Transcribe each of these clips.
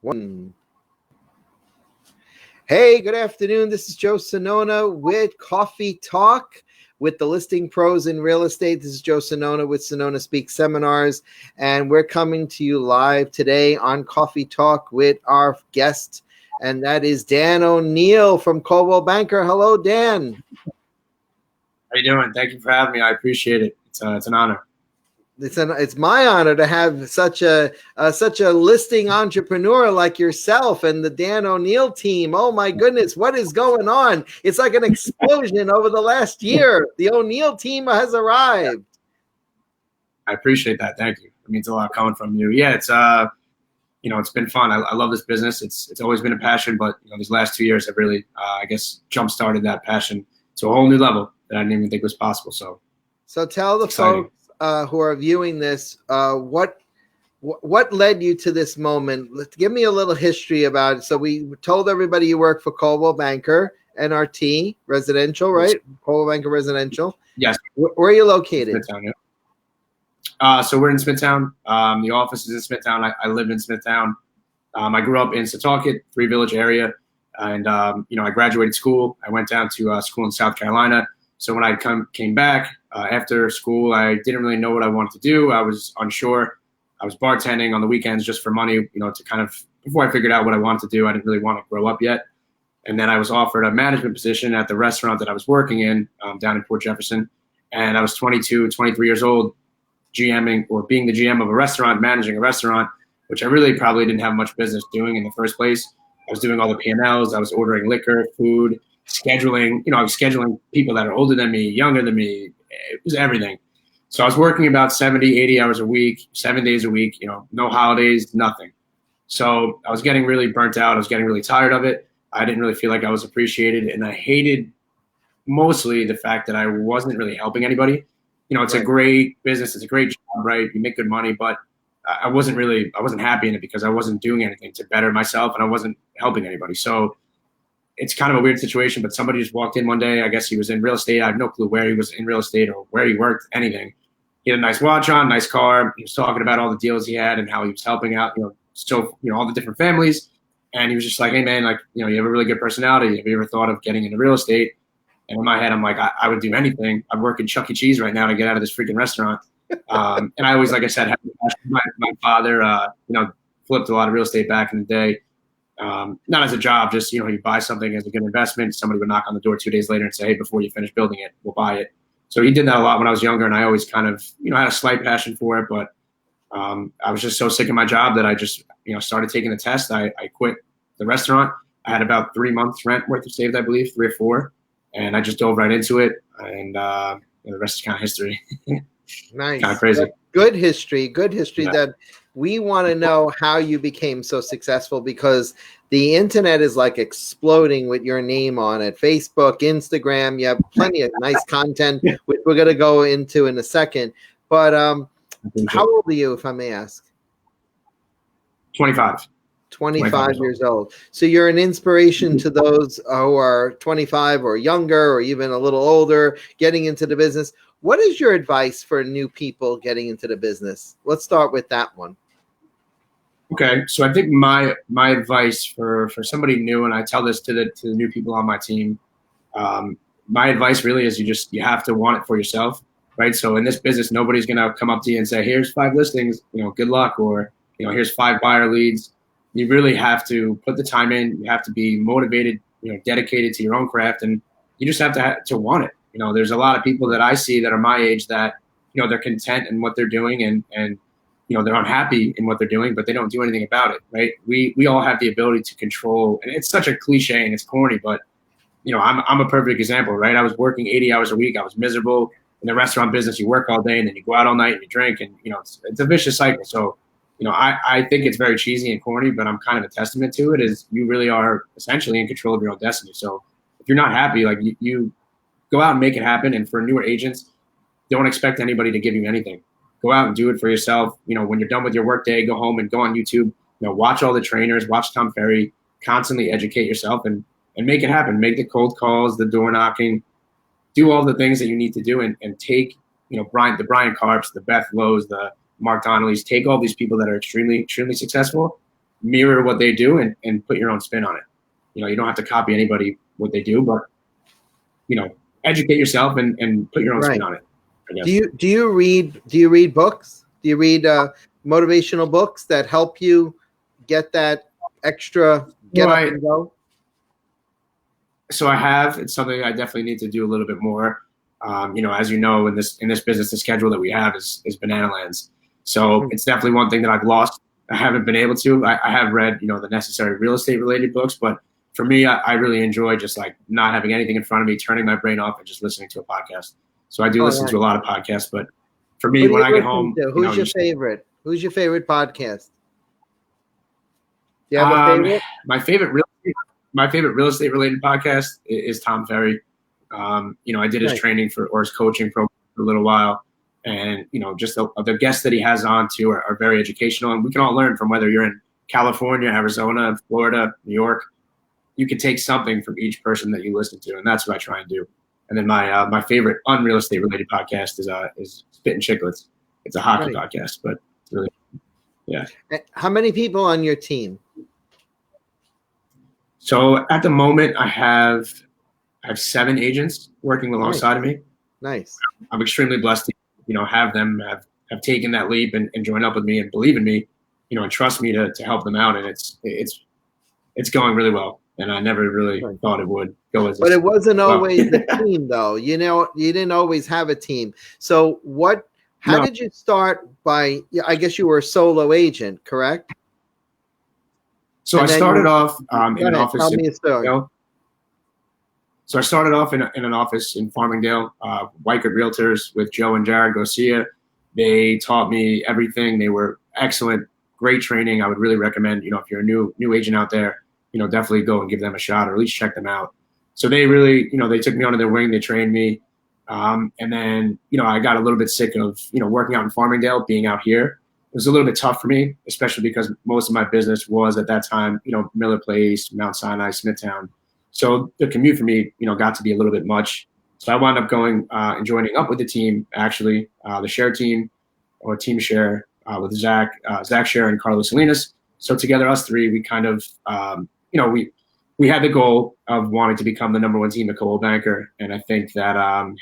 One. Hey, good afternoon. This is Joe Sonona with Coffee Talk with the Listing Pros in Real Estate. This is Joe Sonona with Sonona Speak Seminars, and we're coming to you live today on Coffee Talk with our guest, and that is Dan O'Neill from Coldwell Banker. Hello, Dan. How you doing? Thank you for having me. I appreciate it. It's an honor. It's my honor to have such a listing entrepreneur like yourself and the Dan O'Neill team. Oh my goodness, what is going on? It's like an explosion over the last year. The O'Neill team has arrived. I appreciate that. Thank you. It means a lot coming from you. Yeah, it's it's been fun. I love this business. It's always been a passion, but these last 2 years have really, I guess, jump started that passion to a whole new level that I didn't even think was possible. So tell the folks who are viewing this, what led you to this moment? Give me a little history about it. So we told everybody you work for Coldwell Banker, NRT Residential, right? Coldwell Banker Residential. Yes. Where are you located? Smithtown, yeah. So we're in Smithtown. The office is in Smithtown. I live in Smithtown. I grew up in Setauket, Three Village area, and I graduated school. I went down to school in South Carolina. So when I came back after school, I didn't really know what I wanted to do. I was unsure. I was bartending on the weekends just for money, to kind of, before I figured out what I wanted to do. I didn't really want to grow up yet. And then I was offered a management position at the restaurant that I was working in down in Port Jefferson. And I was 22, 23 years old, GMing or being the GM of a restaurant, managing a restaurant, which I really probably didn't have much business doing in the first place. I was doing all the P&Ls. I was ordering liquor, food, scheduling. I was scheduling people that are older than me, younger than me. It was everything. So I was working about 70, 80 hours a week, 7 days a week, no holidays, nothing. So I was getting really burnt out. I was getting really tired of it. I didn't really feel like I was appreciated. And I hated mostly the fact that I wasn't really helping anybody. It's a great business. It's a great job, right? You make good money, but I wasn't happy in it because I wasn't doing anything to better myself and I wasn't helping anybody. So it's kind of a weird situation, but somebody just walked in one day. I guess he was in real estate. I have no clue where he was in real estate or where he worked, anything. He had a nice watch on, nice car. He was talking about all the deals he had and how he was helping out, all the different families. And he was just like, hey man, you have a really good personality. Have you ever thought of getting into real estate? And in my head, I'm like, I would do anything. I'd work in Chuck E. Cheese right now to get out of this freaking restaurant. And I always, like I said, my father, flipped a lot of real estate back in the day. Not as a job, just, you buy something as a good investment. Somebody would knock on the door 2 days later and say, hey, before you finish building it, we'll buy it. So he did that a lot when I was younger. And I always kind of, had a slight passion for it. But I was just so sick of my job that I just, started taking the test. I quit the restaurant. I had about 3 months rent worth of saved, I believe, 3 or 4. And I just dove right into it. And the rest is kind of history. Nice. Kind of crazy. Good history. Yeah. That we want to know how you became so successful, because the internet is like exploding with your name on it. Facebook, Instagram, you have plenty of nice content, which we're going to go into in a second. But how old are you, if I may ask? 25. 25 years old. So you're an inspiration to those who are 25 or younger or even a little older getting into the business. What is your advice for new people getting into the business? Let's start with that one. Okay, so I think my advice for somebody new, and I tell this to the new people on my team, my advice really is you have to want it for yourself, right? So in this business, nobody's going to come up to you and say, here's 5 listings, good luck, or here's 5 buyer leads. You really have to put the time in. You have to be motivated, dedicated to your own craft, and you just have to want it. There's a lot of people that I see that are my age that, they're content in what they're doing and they're unhappy in what they're doing, but they don't do anything about it, right? We all have the ability to control, and it's such a cliche and it's corny, but I'm a perfect example, right? I was working 80 hours a week. I was miserable in the restaurant business. You work all day and then you go out all night and you drink, and it's a vicious cycle. So I think it's very cheesy and corny, but I'm kind of a testament to it, is you really are essentially in control of your own destiny. So if you're not happy, you go out and make it happen. And for newer agents, don't expect anybody to give you anything. Go out and do it for yourself. When you're done with your work day, go home and go on YouTube, watch all the trainers, watch Tom Ferry, constantly educate yourself and make it happen. Make the cold calls, the door knocking, do all the things that you need to do and take, the Brian Karps, the Beth Lowe's, the Mark Donnelly's, take all these people that are extremely, extremely successful mirror what they do and put your own spin on it. You don't have to copy anybody what they do, but educate yourself and put your own spin on it. I guess. Do you read books? Do you read motivational books that help you get that extra get up and go? So I have. It's something I definitely need to do a little bit more. As you know, in this business, the schedule that we have is banana lands. So it's definitely one thing that I've lost. I haven't been able to. I have read, the necessary real estate related books, but for me, I really enjoy just like not having anything in front of me, turning my brain off and just listening to a podcast. So I do listen to a lot of podcasts, but for me, when I get home, who's your favorite? Who's your favorite podcast? Do you have a favorite? My favorite real estate related podcast is Tom Ferry. I did his training or his coaching program for a little while. And, just the guests that he has on too are very educational. And we can all learn from whether you're in California, Arizona, Florida, New York. You can take something from each person that you listen to. And that's what I try and do. And then my favorite unreal estate related podcast is Spittin' Chicklets. It's a hockey podcast, but it's really, yeah. How many people on your team? So at the moment, I have 7 agents working alongside of me. Nice. I'm extremely blessed to, have them have taken that leap and join up with me and believe in me, and trust me to help them out. And it's going really well. And I never really thought it would go as. But it wasn't always the team, though. You didn't always have a team. So how did you start by? I guess you were a solo agent, correct? So I started off in an office. Tell me a story. So I started off in an office in Farmingdale, Weichert Realtors with Joe and Jared Garcia. They taught me everything. They were excellent, great training. I would really recommend, if you're a new agent out there, definitely go and give them a shot or at least check them out. So they really, they took me under their wing. They trained me. And then, I got a little bit sick of, working out in Farmingdale, being out here. It was a little bit tough for me, especially because most of my business was at that time, Miller Place, Mount Sinai, Smithtown. So the commute for me, got to be a little bit much. So I wound up going and joining up with the team, actually, the share team or team share with Zach Share and Carlos Salinas. So together, us three, we kind of, we had the goal of wanting to become the number 1 team at Coldwell Banker. And I think that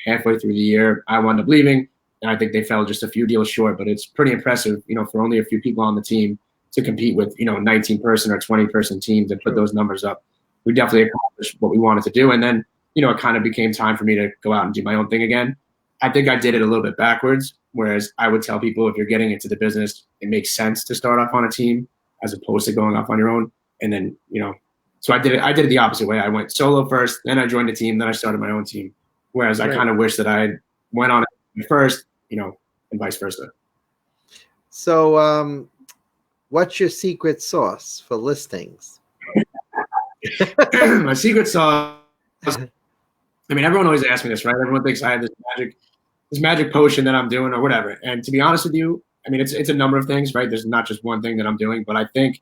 halfway through the year, I wound up leaving. And I think they fell just a few deals short. But it's pretty impressive, for only a few people on the team to compete with, 19-person or 20-person teams and put those numbers up. We definitely accomplished what we wanted to do. And then, it kind of became time for me to go out and do my own thing again. I think I did it a little bit backwards, whereas I would tell people if you're getting into the business, it makes sense to start off on a team as opposed to going off on your own. And then, so I did it the opposite way. I went solo first, then I joined a team, then I started my own team. Whereas I kind of wish that I went on it first, and vice versa. So what's your secret sauce for listings? My secret sauce. I mean, everyone always asks me this, right? Everyone thinks I have this magic potion that I'm doing or whatever. And to be honest with you, I mean, it's a number of things, right? There's not just one thing that I'm doing, but I think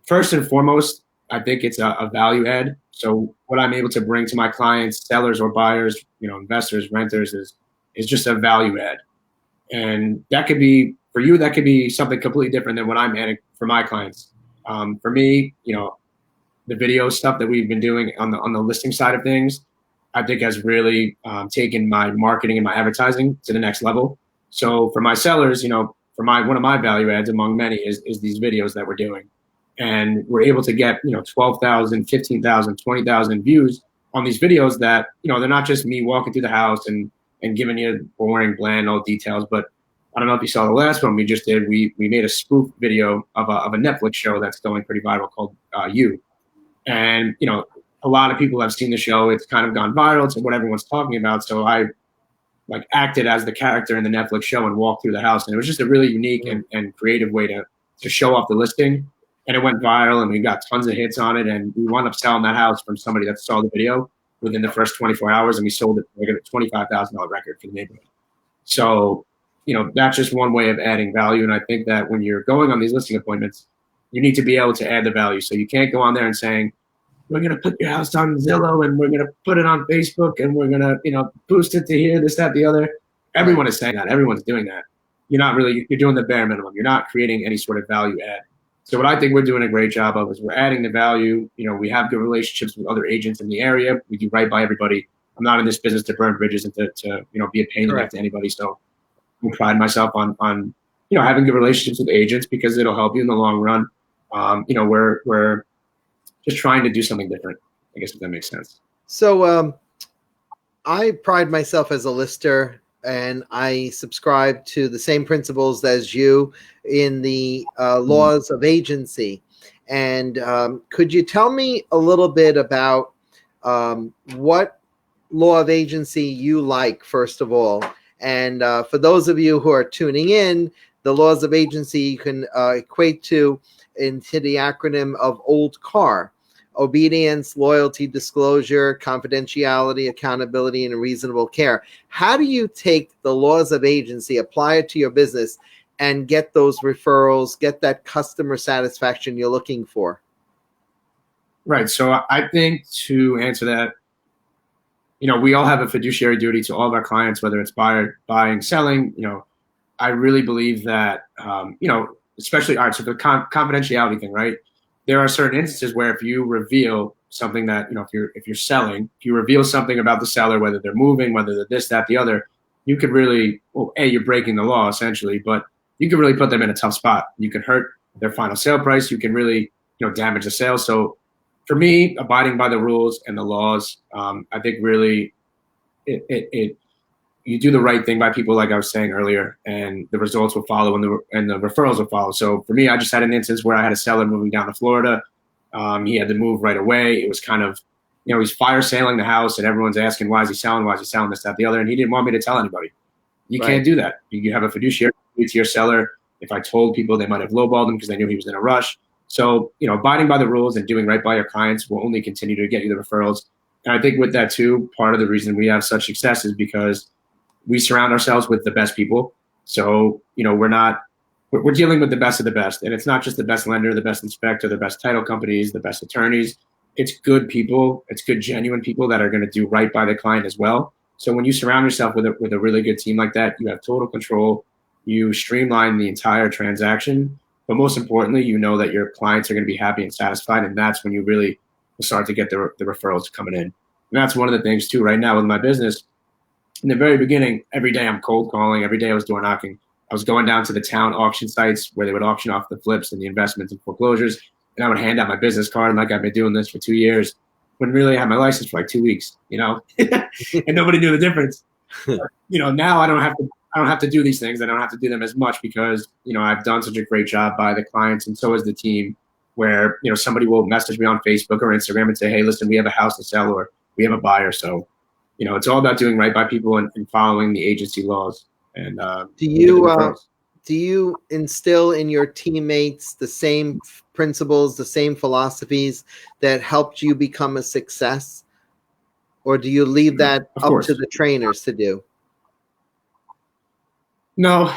first and foremost, I think it's a value add. So what I'm able to bring to my clients, sellers or buyers, investors, renters is just a value add. And that could be for you, that could be something completely different than what I'm adding for my clients. For me, the video stuff that we've been doing on the listing side of things, I think has really taken my marketing and my advertising to the next level. So for my sellers, one of my value adds among many is these videos that we're doing. And we're able to get, 12,000, 15,000, 20,000 views on these videos that, they're not just me walking through the house and giving you boring, bland, old details. But I don't know if you saw the last one we just did. We made a spoof video of a Netflix show that's going pretty viral called You. And, a lot of people have seen the show. It's kind of gone viral. It's what everyone's talking about. So I acted as the character in the Netflix show and walked through the house. And it was just a really unique and creative way to show off the listing. And it went viral and we got tons of hits on it. And we wound up selling that house from somebody that saw the video within the first 24 hours. And we sold it for a $25,000 record for the neighborhood. So, that's just one way of adding value. And I think that when you're going on these listing appointments, you need to be able to add the value. So you can't go on there and saying, we're going to put your house on Zillow and we're going to put it on Facebook and we're going to, boost it to here, this, that, the other. Everyone is saying that. Everyone's doing that. You're doing the bare minimum. You're not creating any sort of value add. So what I think we're doing a great job of is we're adding the value. We have good relationships with other agents in the area. We do right by everybody. I'm not in this business to burn bridges and to be a pain in the neck to anybody. So I pride myself on having good relationships with agents because it'll help you in the long run. We're just trying to do something different, I guess, if that makes sense. So I pride myself as a lister, and I subscribe to the same principles as you in the laws of agency. And could you tell me a little bit about what law of agency you like, first of all? And for those of you who are tuning in, the laws of agency you can equate into the acronym of OLD CAR: obedience, loyalty, disclosure, confidentiality, accountability, and reasonable care. How do you take the laws of agency, apply it to your business, and get those referrals, get that customer satisfaction you're looking for? Right. So I think to answer that, we all have a fiduciary duty to all of our clients, whether it's buying, selling. I really believe that, especially, all right, so the confidentiality thing, right? There are certain instances where if you reveal something that, if you're selling, if you reveal something about the seller, whether they're moving, whether they're this, that, the other, you could really, you're breaking the law essentially, but you could really put them in a tough spot. You can hurt their final sale price. You can really, damage the sale. So for me, abiding by the rules and the laws, I think really you do the right thing by people, like I was saying earlier, and the results will follow and the referrals will follow. So for me, I just had an instance where I had a seller moving down to Florida. He had to move right away. It was kind of, he's fire sailing the house and everyone's asking, why is he selling? Why is he selling this, that, the other? And he didn't want me to tell anybody. You can't do that. You have a fiduciary to your seller. If I told people, they might have lowballed him because they knew he was in a rush. So, abiding by the rules and doing right by your clients will only continue to get you the referrals. And I think with that too, part of the reason we have such success is because we surround ourselves with the best people. So, we're dealing with the best of the best. And it's not just the best lender, the best inspector, the best title companies, the best attorneys. It's good people. It's good, genuine people that are going to do right by the client as well. So when you surround yourself with a really good team like that, you have total control. You streamline the entire transaction. But most importantly, you know that your clients are going to be happy and satisfied. And that's when you really will start to get the referrals coming in. And that's one of the things too, right now with my business. In the very beginning, every day I'm cold calling. Every day I was door knocking. I was going down to the town auction sites where they would auction off the flips and the investments and foreclosures. And I would hand out my business card like I've been doing this for 2 years. When really I had my license for like 2 weeks, and nobody knew the difference. Now I don't have to do these things. I don't have to do them as much because, I've done such a great job by the clients and so is the team where, somebody will message me on Facebook or Instagram and say, hey, listen, we have a house to sell or we have a buyer. So, it's all about doing right by people and following the agency laws. And do you instill in your teammates the same principles, the same philosophies that helped you become a success? Or do you leave that up to the trainers to do? No,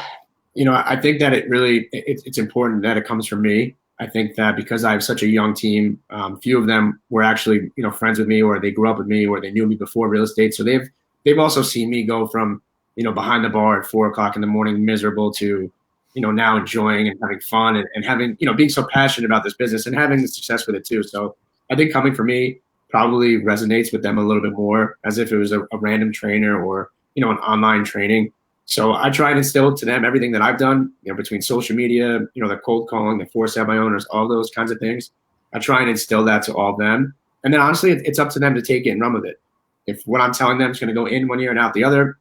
I think that it's important that it comes from me. I think that because I have such a young team, few of them were actually, friends with me, or they grew up with me, or they knew me before real estate. So they've also seen me go from, behind the bar at 4:00 in the morning, miserable, to, now enjoying and having fun and having, being so passionate about this business and having the success with it too. So I think coming from me probably resonates with them a little bit more as if it was a random trainer or, an online training. So I try and instill to them everything that I've done, between social media, the cold calling, the for sale by owners, all those kinds of things. I try and instill that to all of them. And then honestly, it's up to them to take it and run with it. If what I'm telling them is going to go in one ear and out the other,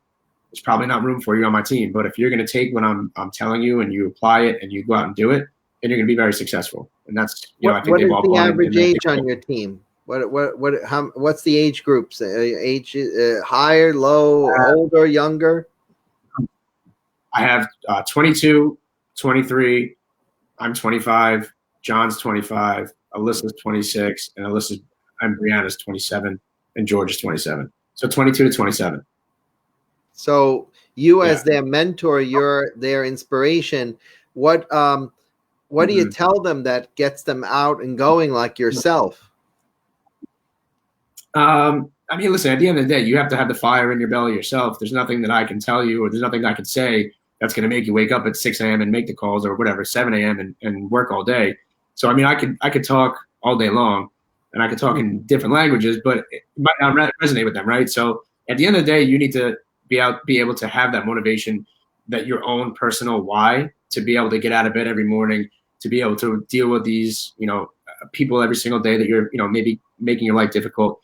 there's probably not room for you on my team. But if you're going to take what I'm telling you and you apply it and you go out and do it, then you're going to be very successful. And that's, I think they've all bought it. What is the average age on your team? What's the age groups? Age higher, low, older, younger? I have 22, 23, I'm 25, John's 25, Alyssa's 26, and Brianna's 27, and George is 27. So 22 to 27. So you as their mentor, you're their inspiration. What do you tell them that gets them out and going like yourself? Listen, at the end of the day, you have to have the fire in your belly yourself. There's nothing that I can tell you or there's nothing I can say that's going to make you wake up at 6 a.m. and make the calls or whatever, 7 a.m. and work all day. So I mean, I could talk all day long, and I could talk in different languages, but it might not resonate with them, right? So at the end of the day, you need to be able to have that motivation, that your own personal why, to be able to get out of bed every morning, to be able to deal with these, people every single day that you're, maybe making your life difficult.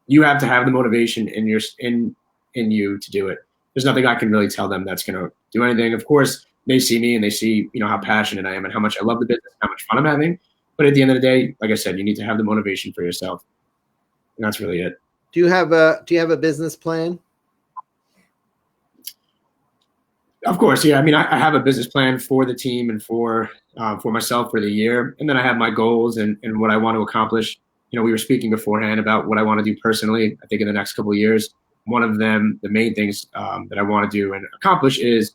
You have to have the motivation in you to do it. There's nothing I can really tell them that's going to do anything. Of course, they see me and they see, how passionate I am and how much I love the business, how much fun I'm having. But at the end of the day, like I said, you need to have the motivation for yourself. And that's really it. Do you have a business plan? Of course, yeah. I mean, I have a business plan for the team and for myself for the year, and then I have my goals and what I want to accomplish. We were speaking beforehand about what I want to do personally. I think in the next couple of years, one of them, the main things that I want to do and accomplish is,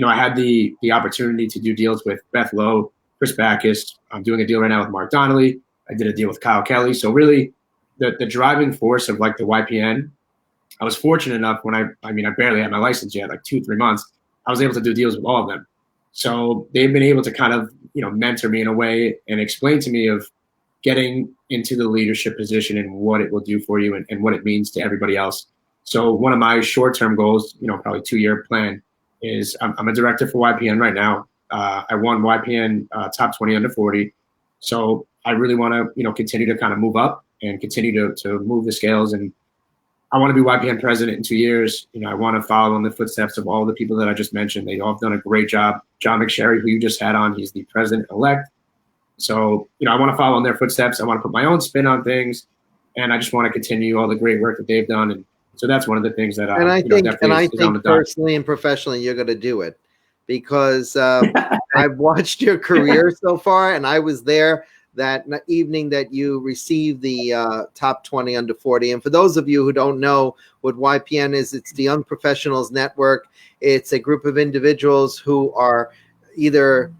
I had the opportunity to do deals with Beth Lowe, Chris Backus. I'm doing a deal right now with Mark Donnelly. I did a deal with Kyle Kelly. So really, the driving force of like the YPN, I was fortunate enough when I barely had my license yet, like 2-3 months. I was able to do deals with all of them. So they've been able to kind of, mentor me in a way and explain to me of getting into the leadership position and what it will do for you and what it means to everybody else. So one of my short-term goals, probably 2-year plan is I'm a director for YPN right now. I won YPN top 20 under 40. So I really want to, continue to kind of move up and continue to move the scales. And I want to be YPN president in 2 years. I want to follow in the footsteps of all the people that I just mentioned. They all have done a great job. John McSherry, who you just had on, he's the president-elect. So, I want to follow in their footsteps. I want to put my own spin on things, and I just want to continue all the great work that they've done. And so that's one of the things that I think personally and professionally, you're going to do it because I've watched your career so far, and I was there that evening that you received the top 20 under 40. And for those of you who don't know what YPN is, it's the Young Professionals Network. It's a group of individuals who are either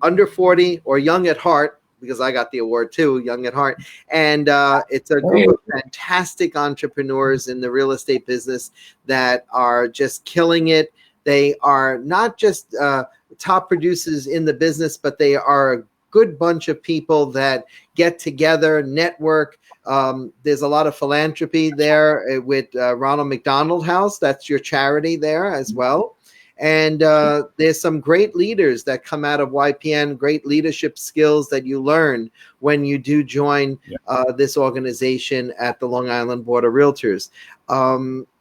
under 40 or young at heart, because I got the award too, young at heart. And it's a group of fantastic entrepreneurs in the real estate business that are just killing it. They are not just top producers in the business, but they are a good bunch of people that get together, network. There's a lot of philanthropy there with Ronald McDonald House. That's your charity there as well. And there's some great leaders that come out of YPN, great leadership skills that you learn when you do join this organization at the Long Island Board of Realtors.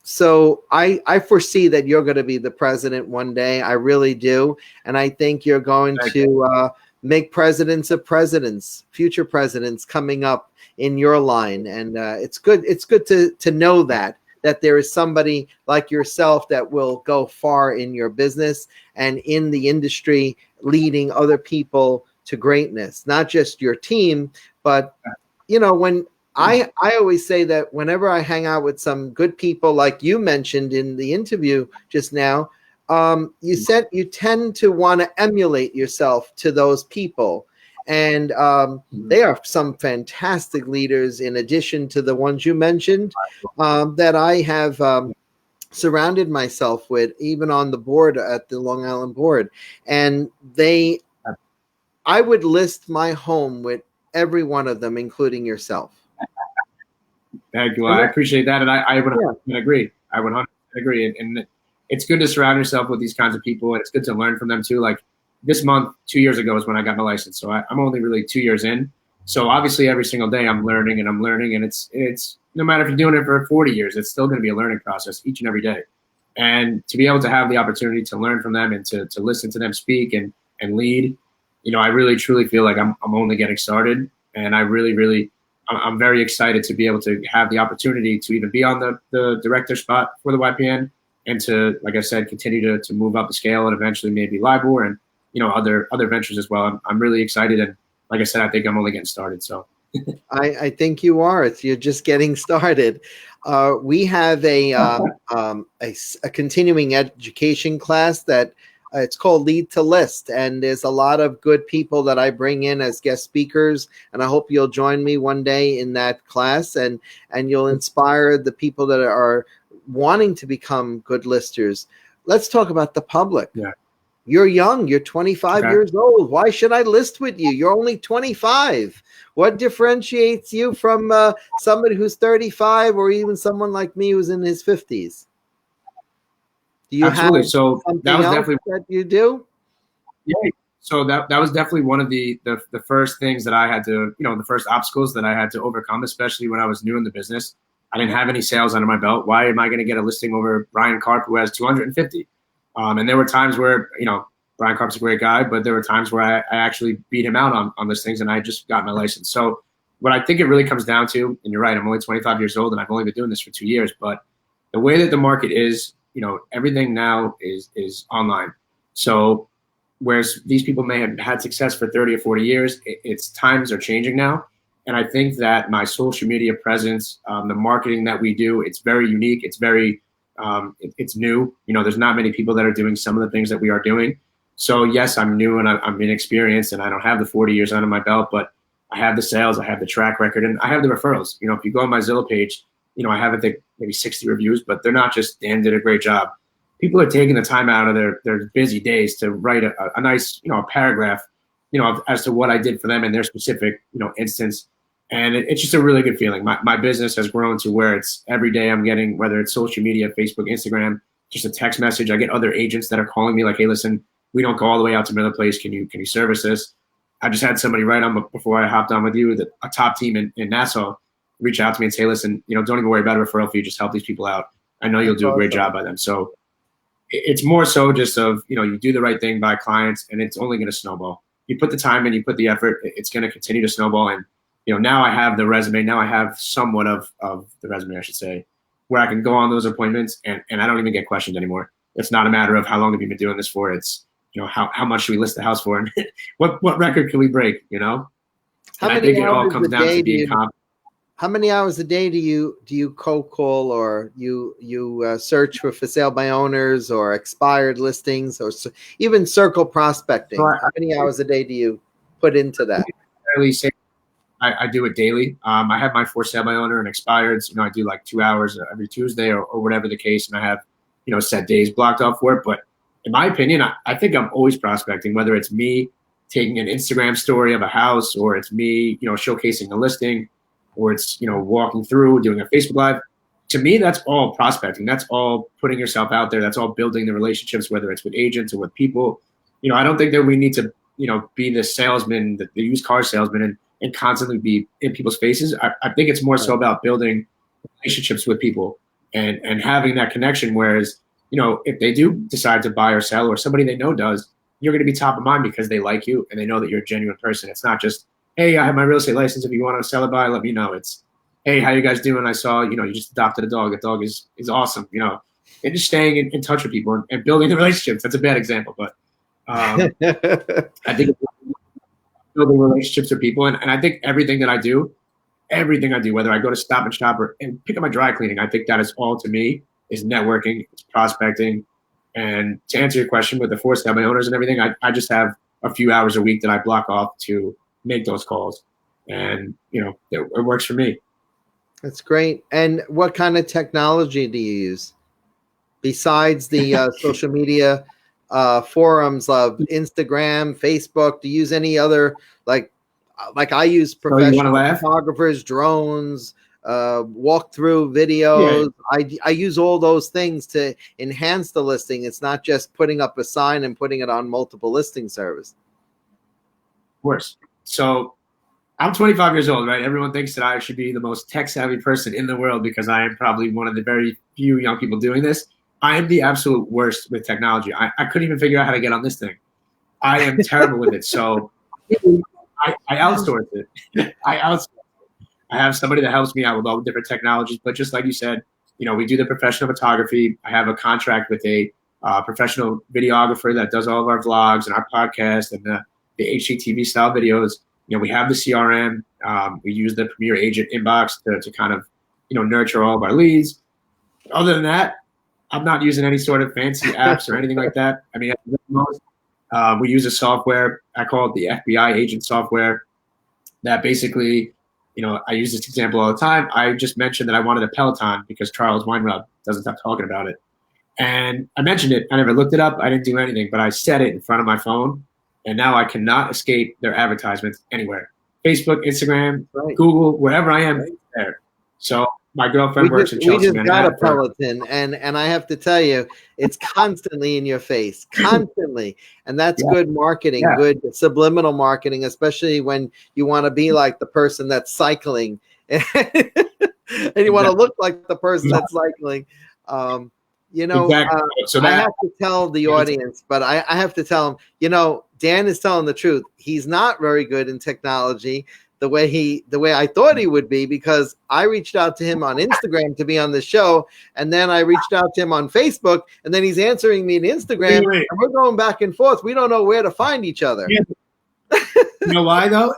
So I foresee that you're going to be the president one day. I really do. And I think you're going to make presidents of presidents, future presidents coming up in your line. And it's good. It's good to know that there is somebody like yourself that will go far in your business and in the industry, leading other people to greatness, not just your team, but, when I always say that whenever I hang out with some good people, like you mentioned in the interview just now, you tend to want to emulate yourself to those people. And they are some fantastic leaders in addition to the ones you mentioned that I have surrounded myself with, even on the board at the Long Island board. And I would list my home with every one of them, including yourself. Thank you. Well, I appreciate that. And I would agree. I would 100% agree. And it's good to surround yourself with these kinds of people. And it's good to learn from them too. Like this month, 2 years ago is when I got my license. So I'm only really 2 years in. So obviously every single day I'm learning. And it's no matter if you're doing it for 40 years, it's still going to be a learning process each and every day. And to be able to have the opportunity to learn from them and to listen to them speak and lead, I really truly feel like I'm only getting started. And I'm very excited to be able to have the opportunity to even be on the director spot for the YPN and to, like I said, continue to move up the scale and eventually maybe LIBOR and, other ventures as well. I'm really excited. And like I said, I think I'm only getting started. So I think you are. You're just getting started. We have a continuing education class that it's called Lead to List, and there's a lot of good people that I bring in as guest speakers, and I hope you'll join me one day in that class, and you'll inspire the people that are wanting to become good listers. Let's talk about the public. Yeah. You're young. You're 25 Okay. years old. Why should I list with you? You're only 25. What differentiates you from somebody who's 35 or even someone like me who's in his 50s? Do you Absolutely. have So that something was else definitely that you do? yeah. So that was definitely one of the first things that I had to, the first obstacles that I had to overcome, especially when I was new in the business. I didn't have any sales under my belt. Why am I going to get a listing over Brian Karp, who has 250? And there were times where, Brian Karp's a great guy, but there were times where I actually beat him out on listings, and I just got my license. So what I think it really comes down to, and you're right, I'm only 25 years old and I've only been doing this for 2 years, but the way that the market is, everything now is online. So whereas these people may have had success for 30 or 40 years, it's times are changing now. And I think that my social media presence, the marketing that we do, it's very unique. It's very, it's new. There's not many people that are doing some of the things that we are doing. So yes, I'm new and I'm inexperienced and I don't have the 40 years under my belt, but I have the sales, I have the track record, and I have the referrals. If you go on my Zillow page, I have, I think, maybe 60 reviews, but they're not just Dan did a great job. People are taking the time out of their busy days to write a nice, a paragraph, as to what I did for them in their specific, instance. And it's just a really good feeling. My business has grown to where it's every day I'm getting, whether it's social media, Facebook, Instagram, just a text message. I get other agents that are calling me like, hey, listen, we don't go all the way out to Miller Place. Can you service this? I just had somebody right on before I hopped on with you, a top team in Nassau, reach out to me and say, listen, don't even worry about a referral fee. Just help these people out. I know you'll do a great job by them. So it's more so just of, you do the right thing by clients, and it's only going to snowball. You put the time in, you put the effort, it's going to continue to snowball. And, now I have the resume. Now I have somewhat of the resume, I should say, where I can go on those appointments and I don't even get questioned anymore. It's not a matter of how long have you been doing this for. It's, how much should we list the house for? And what record can we break, And I think it all comes down to being confident. How many hours a day do you cold call, or you search for sale by owners or expired listings, or even circle prospecting? So how many hours a day do you put into that? I do it daily. I have my for sale by owner and expireds. I do like 2 hours every Tuesday or whatever the case, and I have set days blocked off for it. But in my opinion, I think I'm always prospecting, whether it's me taking an Instagram story of a house, or it's me showcasing a listing, or it's walking through, doing a Facebook Live. To me, that's all prospecting. That's all putting yourself out there. That's all building the relationships, whether it's with agents or with people. I don't think that we need to be the salesman, the used car salesman, and constantly be in people's faces. I think it's more so about building relationships with people and having that connection. Whereas if they do decide to buy or sell, or somebody they know does, you're going to be top of mind because they like you and they know that you're a genuine person. It's not just, hey, I have my real estate license. If you want to sell it by, let me know. It's, hey, how you guys doing? I saw, you just adopted a dog. A dog is awesome, and just staying in touch with people and building the relationships. That's a bad example, but I think building relationships with people. And I think everything I do, whether I go to Stop and Shop and pick up my dry cleaning, I think that is all, to me, is networking, it's prospecting. And to answer your question with the for sale by owners and everything, I just have a few hours a week that I block off to make those calls. And, it works for me. That's great. And what kind of technology do you use besides the social media forums of Instagram, Facebook? Do you use any other, like I use professional photographers, drones, walkthrough videos? Yeah. I use all those things to enhance the listing. It's not just putting up a sign and putting it on multiple listing service. Of course. So I'm 25 years old, right? Everyone thinks that I should be the most tech savvy person in the world because I am probably one of the very few young people doing this. I am the absolute worst with technology. I couldn't even figure out how to get on this thing. I am terrible with it. So I outsource it. I have somebody that helps me out with all the different technologies. But just like you said, we do the professional photography. I have a contract with a professional videographer that does all of our vlogs and our podcast and the HGTV style videos. We have the CRM. We use the Premier Agent inbox to kind of, nurture all of our leads. Other than that, I'm not using any sort of fancy apps or anything like that. I mean, we use a software. I call it the FBI agent software that basically, I use this example all the time. I just mentioned that I wanted a Peloton because Charles Weinrub doesn't stop talking about it. And I mentioned it. I never looked it up. I didn't do anything, but I said it in front of my phone. And now I cannot escape their advertisements anywhere. Facebook, Instagram, Right. Google, wherever I am, it's there. So my girlfriend works in Chelsea. We just got a Peloton, and I have to tell you, it's constantly in your face, constantly, and that's good marketing, good subliminal marketing, especially when you want to be like the person that's cycling, and you want to look like the person that's cycling. You know, so I have to tell the audience, but I have to tell them, you know, Dan is telling the truth. He's not very good in technology the way I thought he would be, because I reached out to him on Instagram to be on the show, and then I reached out to him on Facebook, and then he's answering me on Instagram, and we're going back and forth. We don't know where to find each other. Yeah. You know why though?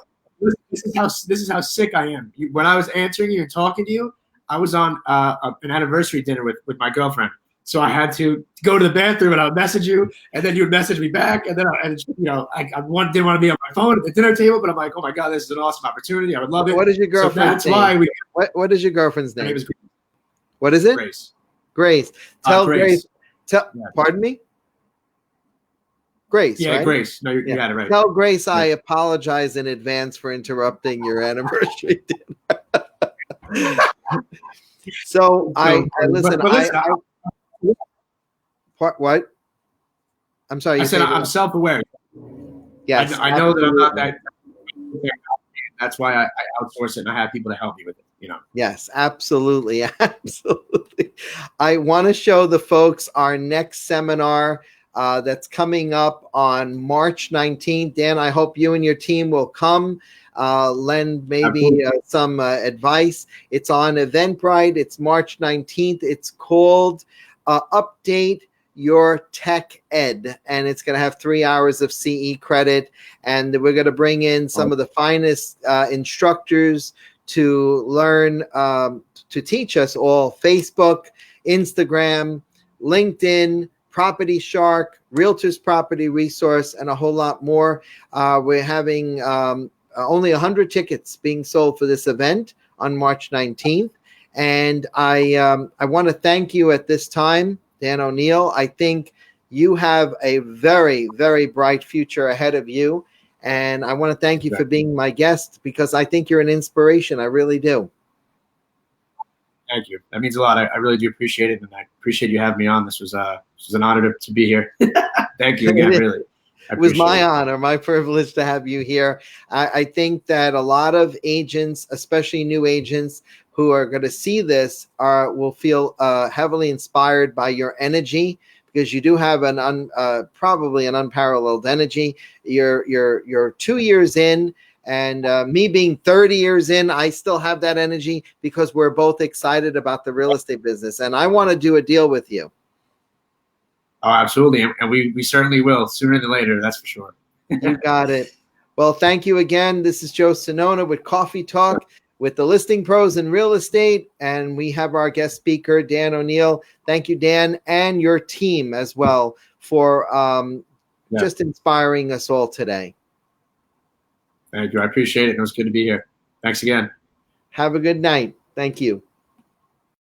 This is how sick I am. When I was answering you and talking to you, I was on an anniversary dinner with my girlfriend. So I had to go to the bathroom, and I would message you, and then you would message me back, and then I didn't want to be on my phone at the dinner table, but I'm like, oh my god, this is an awesome opportunity. I would love it. What is your girlfriend's name? What is your girlfriend's name? What is it? Grace. Grace. Tell Grace. Pardon me. Grace. Yeah, right? Grace. No, you got it right. Tell Grace I apologize in advance for interrupting your anniversary dinner. So I listen. What? I'm sorry. I said I'm self-aware. Yes, I know that I'm not that. That's why I outsource it, and I have people to help me with it. You know. Yes, absolutely, absolutely. I want to show the folks our next seminar that's coming up on March 19th. Dan, I hope you and your team will come. Lend maybe some advice. It's on Eventbrite. It's March 19th. It's called Update Your Tech Ed, and it's going to have 3 hours of CE credit, and we're going to bring in some of the finest instructors to learn to teach us all Facebook, Instagram, LinkedIn, Property Shark, Realtors Property Resource, and a whole lot more. We're having only 100 tickets being sold for this event on March 19th. And I want to thank you at this time, Dan O'Neill. I think you have a very, very bright future ahead of you. And I want to thank you for being my guest, because I think you're an inspiration. I really do. Thank you. That means a lot. I really do appreciate it. And I appreciate you having me on. This was an honor to be here. Thank you again, really. It was my honor, my privilege to have you here. I think that a lot of agents, especially new agents who are going to see this, will feel heavily inspired by your energy, because you do have probably an unparalleled energy. You're 2 years in, and me being 30 years in, I still have that energy, because we're both excited about the real estate business, and I want to do a deal with you. Oh, absolutely. And we certainly will, sooner than later, that's for sure. You got it. Well, thank you again. This is Joe Sonona with Coffee Talk with the Listing Pros in Real Estate. And we have our guest speaker, Dan O'Neill. Thank you, Dan, and your team as well for just inspiring us all today. Thank you. I appreciate it. It was good to be here. Thanks again. Have a good night. Thank you.